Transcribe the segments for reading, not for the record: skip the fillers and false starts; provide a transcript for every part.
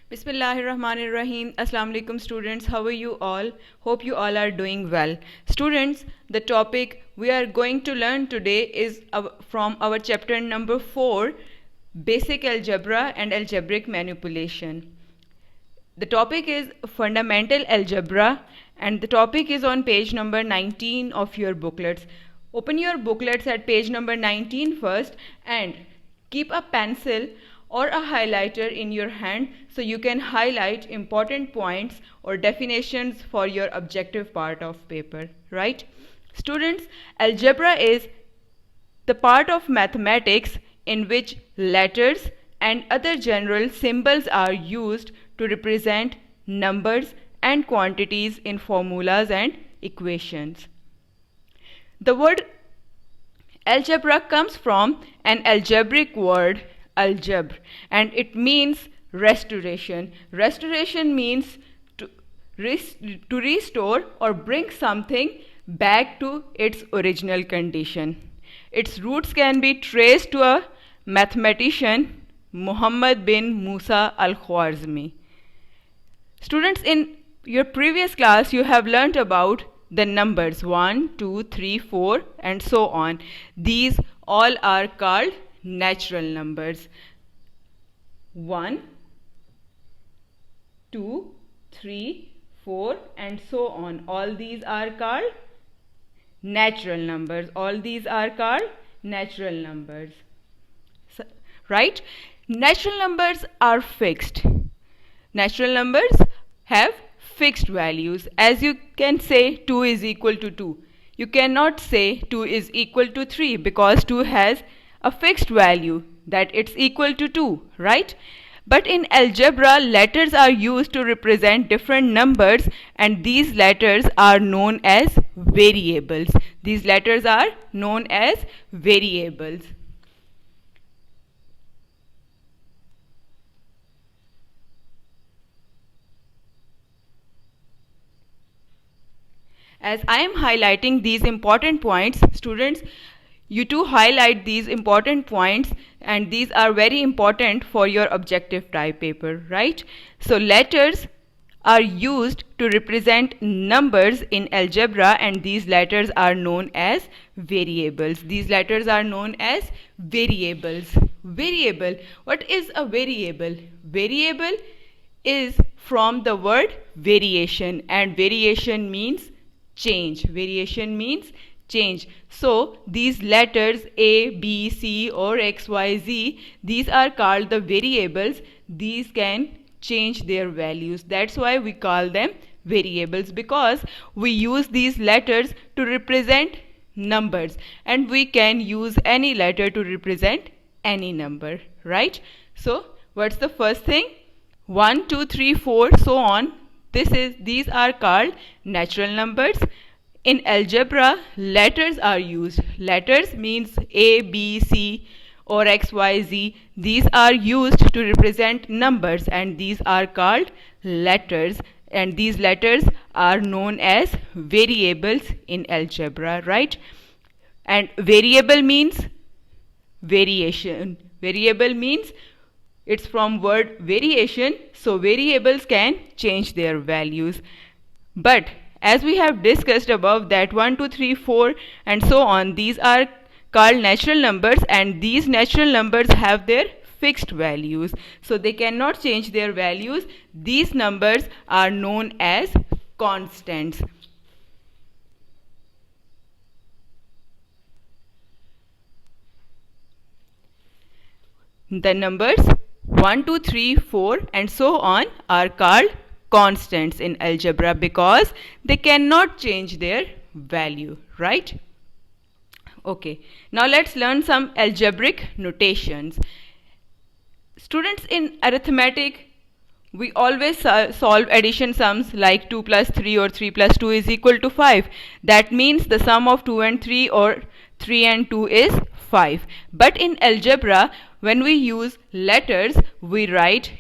Bismillahirrahmanirrahim. Assalamu alaikum students. How are you all? Hope you all are doing well. Students, the topic we are going to learn today is from our chapter number 4, Basic Algebra and Algebraic Manipulation. The topic is Fundamental Algebra and the topic is on page number 19 of your booklets. Open your booklets at page number 19 first and keep a pencil or a highlighter in your hand so you can highlight important points or definitions for your objective part of paper, right? Students, algebra is the part of mathematics in which letters and other general symbols are used to represent numbers and quantities in formulas and equations. The word algebra comes from an algebraic word, aljabr, and it means restoration. Restoration means to restore or bring something back to its original condition. Its roots can be traced to a mathematician, Muhammad bin Musa al-Khwarizmi. Students, in your previous class you have learnt about the numbers 1, 2, 3, 4 and so on. These all are called natural numbers. 1, 2, 3, 4 and so on. All these are called natural numbers. All these are called natural numbers. Right? Natural numbers are fixed. Natural numbers have fixed values. As you can say 2 is equal to 2. You cannot say 2 is equal to 3 because 2 has a fixed value that it's equal to 2, right? But in algebra, letters are used to represent different numbers and these letters are known as variables. These letters are known as variables. As I am highlighting these important points, students, you too highlight these important points and these are very important for your objective type paper, right? So letters are used to represent numbers in algebra and these letters are known as variables. These letters are known as variables. Variable. What is a variable? Variable is from the word variation and variation means change. Variation means change. So these letters A, B, C or X, Y, Z, these are called the variables. These can change their values. That's why we call them variables, because we use these letters to represent numbers and we can use any letter to represent any number, right? So what's the first thing? 1, 2, 3, 4, so on. These are called natural numbers. In algebra, letters are used. Letters means A, B, C or X, Y, Z. These are used to represent numbers and these are called letters. And these letters are known as variables in algebra, right? And variable means variation. Variable means it's from word variation, so variables can change their values. But as we have discussed above that 1, 2, 3, 4 and so on, these are called natural numbers and these natural numbers have their fixed values. So they cannot change their values. These numbers are known as constants. The numbers 1, 2, 3, 4 and so on are called constants in algebra because they cannot change their value, right? Okay, now let's learn some algebraic notations. Students, in arithmetic, we always solve addition sums like 2 plus 3 or 3 plus 2 is equal to 5. That means the sum of 2 and 3 or 3 and 2 is 5. But in algebra, when we use letters, we write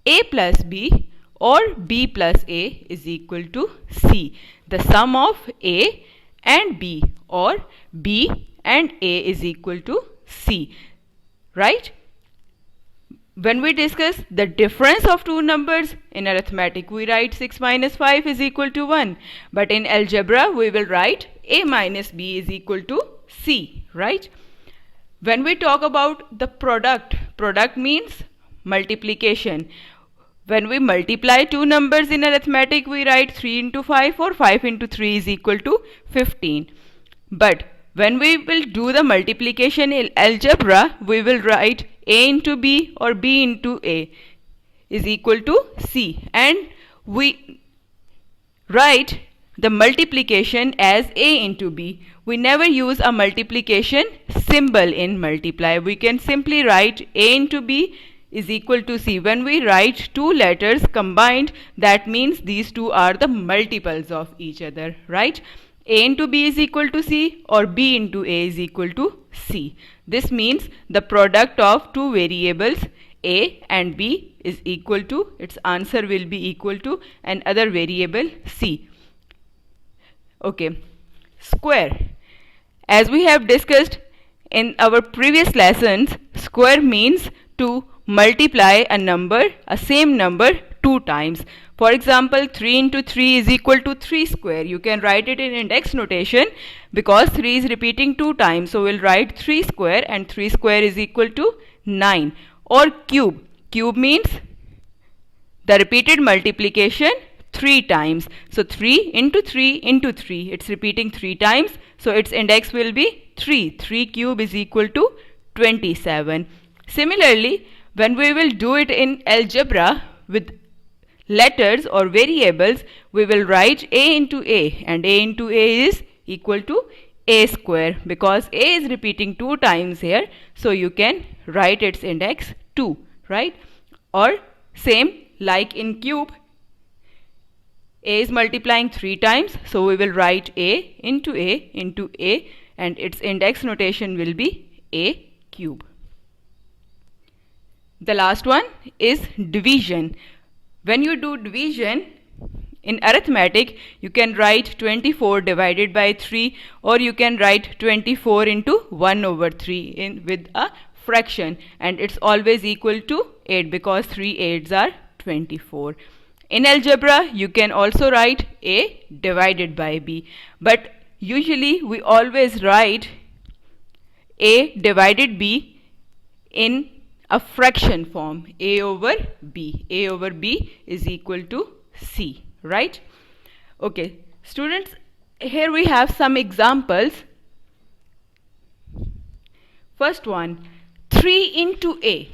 A plus B or B plus A is equal to C. The sum of A and B or B and A is equal to C, right? when we discuss the difference of two numbers in arithmetic, we write 6 minus 5 is equal to 1. But in algebra, we will write a minus b is equal to c, right? When we talk about the product means multiplication. When we multiply two numbers in arithmetic, we write 3 into 5 or 5 into 3 is equal to 15. But when we will do the multiplication in algebra, we will write a into b or b into a is equal to c. And we write the multiplication as a into b. We never use a multiplication symbol in multiply. We can simply write a into b is equal to c. When we write two letters combined, that means these two are the multiples of each other, right? A into b is equal to c or b into a is equal to c. This means the product of two variables a and b is equal to, its answer will be equal to another variable c. Okay, square. As we have discussed in our previous lessons, square means to multiply a same number two times. For example, 3 into 3 is equal to 3 square. You can write it in index notation because 3 is repeating two times. So we'll write 3 square and 3 square is equal to 9. Or cube. Cube means the repeated multiplication 3 times. So 3 into 3 into 3. It's repeating 3 times. So its index will be 3. 3 cube is equal to 27. Similarly, when we will do it in algebra with letters or variables, we will write a into a, and a into a is equal to a square because a is repeating two times here. So you can write its index 2, right? Or same like in cube, a is multiplying 3 times, so we will write a into a and its index notation will be a cube. The last one is division. When you do division in arithmetic, you can write 24 divided by 3 or you can write 24 into 1 over 3 with a fraction, and it's always equal to 8 because 3 8s are 24. In algebra, you can also write a divided by b, but usually we always write a divided b in a fraction form, a over b. A over b is equal to c, right? Okay, students, here we have some examples. First one, 3 into a.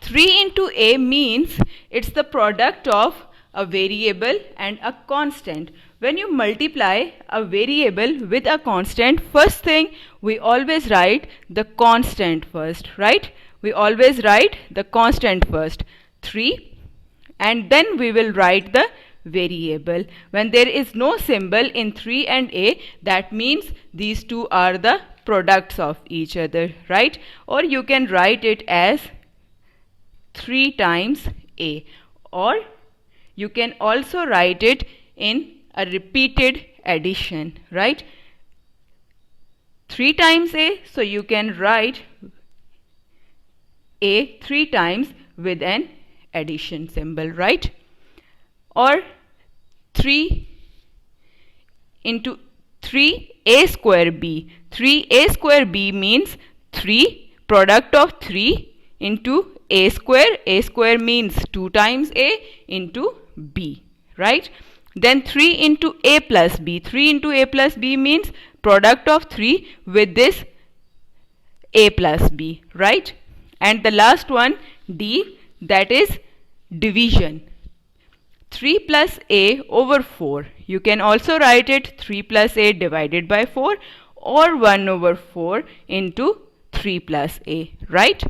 3 into a means it's the product of a variable and a constant. When you multiply a variable with a constant, first thing we always write the constant first, right? We always write the constant first, 3, and then we will write the variable. When there is no symbol in 3 and a, that means these two are the products of each other, right? Or you can write it as 3 times a, or you can also write it in a repeated addition, right? 3 times a, so you can write a 3 times with an addition symbol, right? Or 3 into 3a square b. 3a square b means 3 product of 3 into a square. A square means 2 times a into b, right? Then 3 into a plus b. 3 into a plus b means product of 3 with this a plus b, right? And the last one, D, that is division. 3 plus a over 4. You can also write it 3 plus a divided by 4 or 1 over 4 into 3 plus a, right?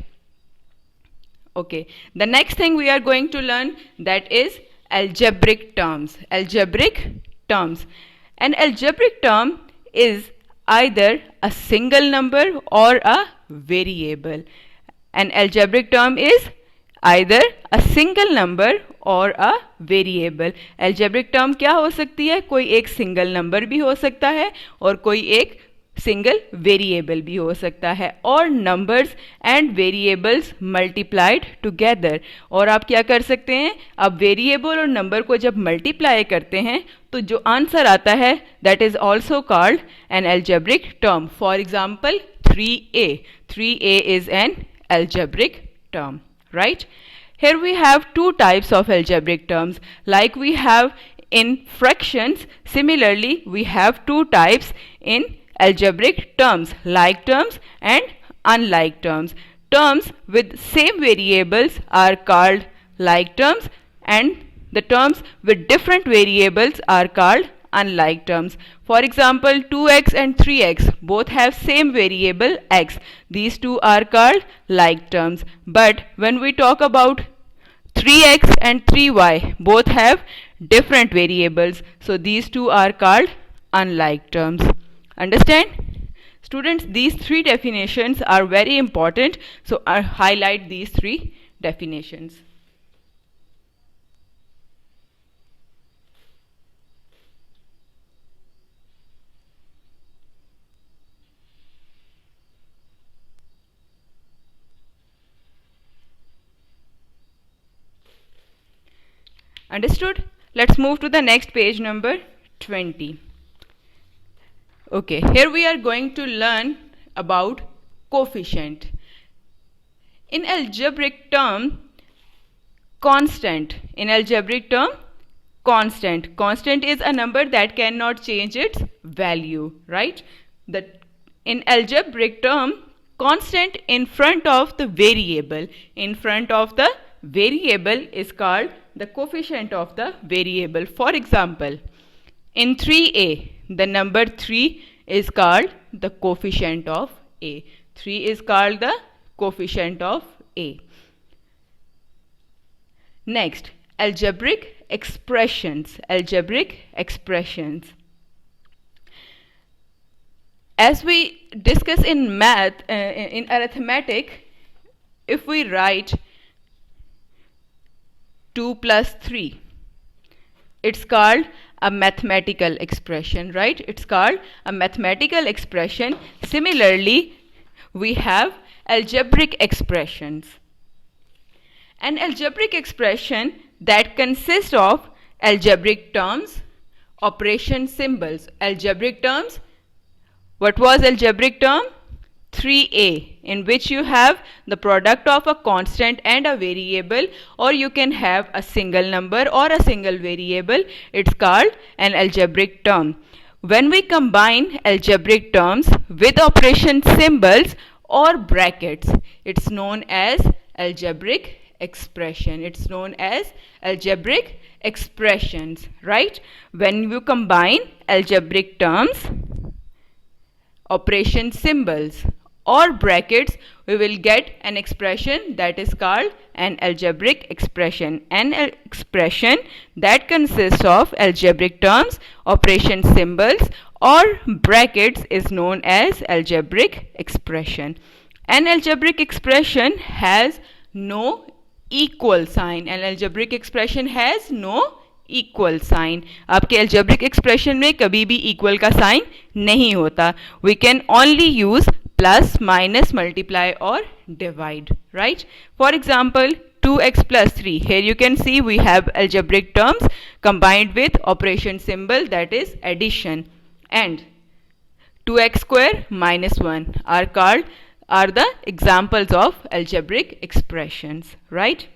Okay, the next thing we are going to learn, that is algebraic terms. Algebraic terms. An algebraic term is either a single number or a variable. An algebraic term is either a single number or a variable. algebraic term क्या हो सकती है? कोई एक single number भी हो सकता है और कोई एक सिंगल वेरिएबल भी हो सकता है, और numbers and variables multiplied together. और आप क्या कर सकते हैं, अब वेरिएबल और नंबर को जब मल्टीप्लाई करते हैं तो जो आंसर आता है that is also called an algebraic term. For example 3a, 3a is an algebraic term, right? Here we have two types of algebraic terms. Like we have in fractions, similarly we have two types in algebraic terms, like terms and unlike terms. Terms with same variables are called like terms, and the terms with different variables are called unlike terms. For example, 2x and 3x both have same variable x. These two are called like terms. But when we talk about 3x and 3y, both have different variables. So these two are called unlike terms. Understand? Students, these three definitions are very important. So I highlight these three definitions. Understood? Let's move to the next page, number 20. Okay, here we are going to learn about coefficient. In algebraic term, constant. In algebraic term, constant. Constant is a number that cannot change its value, right? That in algebraic term, constant in front of the variable, is called the coefficient of the variable. For example, in 3a, the number 3 is called the coefficient of a. 3 is called the coefficient of a. Next, algebraic expressions. Algebraic expressions. As we discuss in math, in arithmetic, if we write 2 plus 3, it's called a mathematical expression, right? It's called a mathematical expression. Similarly, we have algebraic expressions. An algebraic expression that consists of algebraic terms, operation symbols. Algebraic terms, what was algebraic term? 3a, in which you have the product of a constant and a variable, or you can have a single number or a single variable. It's called an algebraic term. When we combine algebraic terms with operation symbols or brackets, it's known as algebraic expression. It's known as algebraic expressions, right? When you combine algebraic terms, operation symbols or brackets, we will get an expression that is called an algebraic expression. An expression that consists of algebraic terms, operation symbols or brackets is known as algebraic expression. An algebraic expression has no equal sign. An algebraic expression has no equal sign. आपके algebraic expression में कभी भी equal का sign नहीं होता. We can only use plus, minus, multiply और divide, right? For example 2x plus 3. Here you can see we have algebraic terms combined with operation symbol, that is addition, and 2x square minus 1 are the examples of algebraic expressions, right?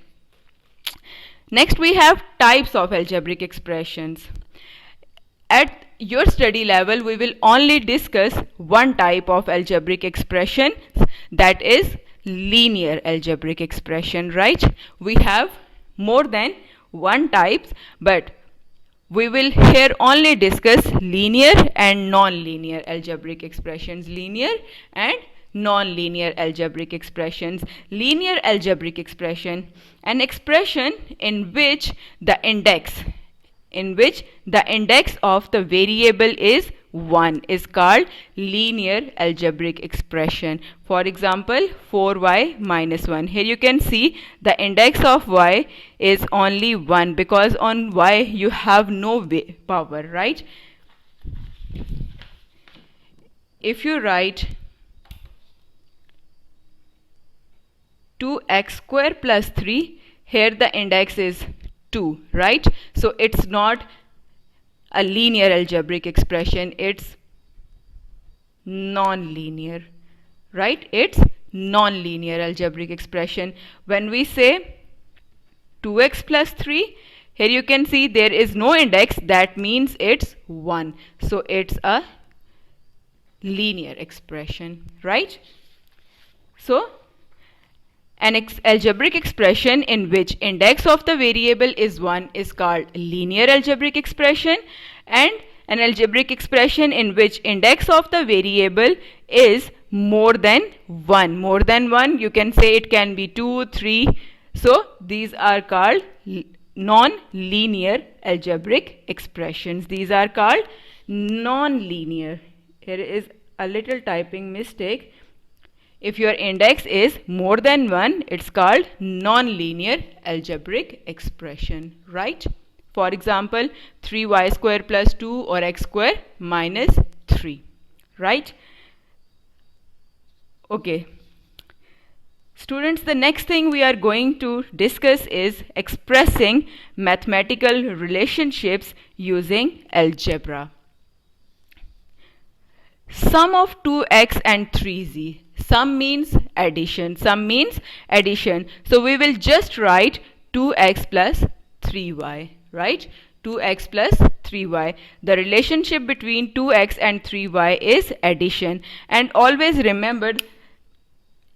Next we have types of algebraic expressions. At your study level, we will only discuss one type of algebraic expression, that is linear algebraic expression, right? We have more than one type, but we will here only discuss linear and non-linear algebraic expressions. Linear and non-linear algebraic expressions. Linear algebraic expression, an expression in which the index of the variable is 1 is called linear algebraic expression. For example, 4y minus 1. Here you can see the index of y is only 1 because on y you have no power, right? if you write 2x square plus 3, here the index is 2, right? So it's not a linear algebraic expression, it's non-linear, right? It's non-linear algebraic expression. When we say 2x plus 3, here you can see there is no index, that means it's 1. So it's a linear expression, right? So an algebraic expression in which index of the variable is 1 is called linear algebraic expression, and an algebraic expression in which index of the variable is more than 1. More than 1, you can say it can be 2, 3. So these are called non-linear algebraic expressions. These are called non-linear. Here is a little typing mistake. If your index is more than 1, it's called non-linear algebraic expression, right? For example, 3y square plus 2 or x square minus 3, right? Okay. Students, the next thing we are going to discuss is expressing mathematical relationships using algebra. Sum of 2x and 3z. Sum means addition. Sum means addition. So we will just write 2x plus 3y, right? 2x plus 3y. The relationship between 2x and 3y is addition. And always remember,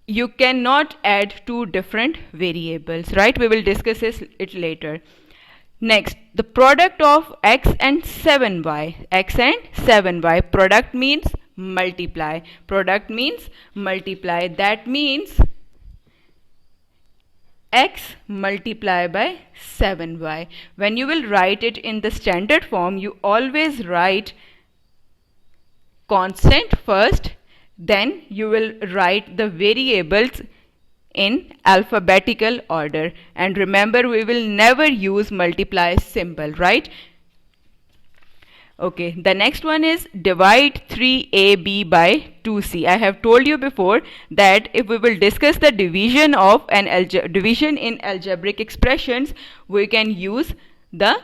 you cannot add two different variables, right? We will discuss it later. Next, the product of x and 7y. X and 7y. Product means multiply. Product means multiply. That means x multiply by 7y. When you will write it in the standard form, you always write constant first, then you will write the variables in alphabetical order. And remember, we will never use multiply symbol, right? Okay, the next one is divide 3ab by 2c. I have told you before that if we will discuss the division of division in algebraic expressions, we can use the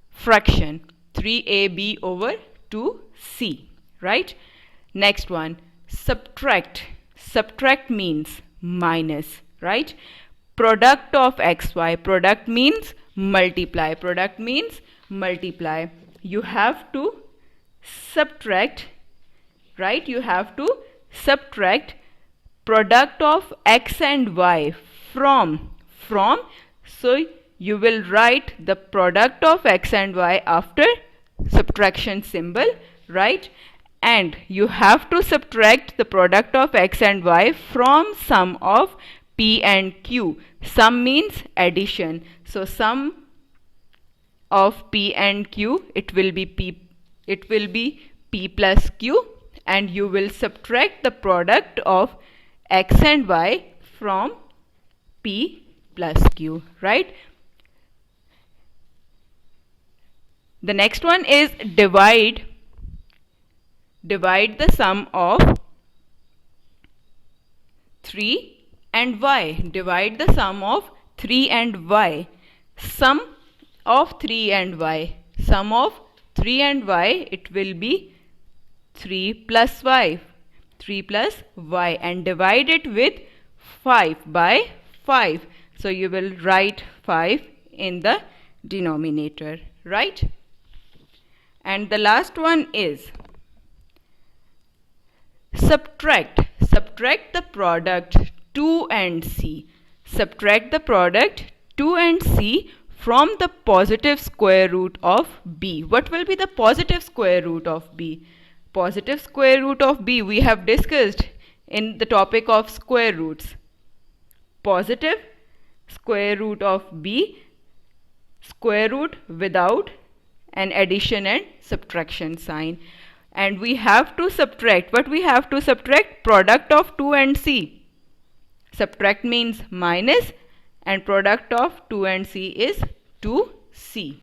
fraction 3ab over 2c, right? Next one, subtract. Subtract means minus, right? Product of xy. Product means multiply. Product means multiply. You have to subtract, right? You have to subtract product of x and y from. So you will write the product of x and y after subtraction symbol, right? And you have to subtract the product of x and y from sum of p and q. Sum means addition. So sum of p and q, it will be p plus q, and you will subtract the product of x and y from p plus q, right? The next one is divide. Divide the sum of 3 and y. Divide the sum of 3 and y. Sum of 3 and y. Sum of 3 and y, it will be 3 plus y. 3 plus y, and divide it with 5 by 5. So you will write 5 in the denominator, right? And the last one is subtract. Subtract the product 2 and c. Subtract the product 2 and c from the positive square root of b. What will be the positive square root of b? Positive square root of b we have discussed in the topic of square roots. Positive square root of b, square root without an addition and subtraction sign. And we have to subtract. What we have to subtract? Product of 2 and c. Subtract means minus, and product of 2 and c is 2c.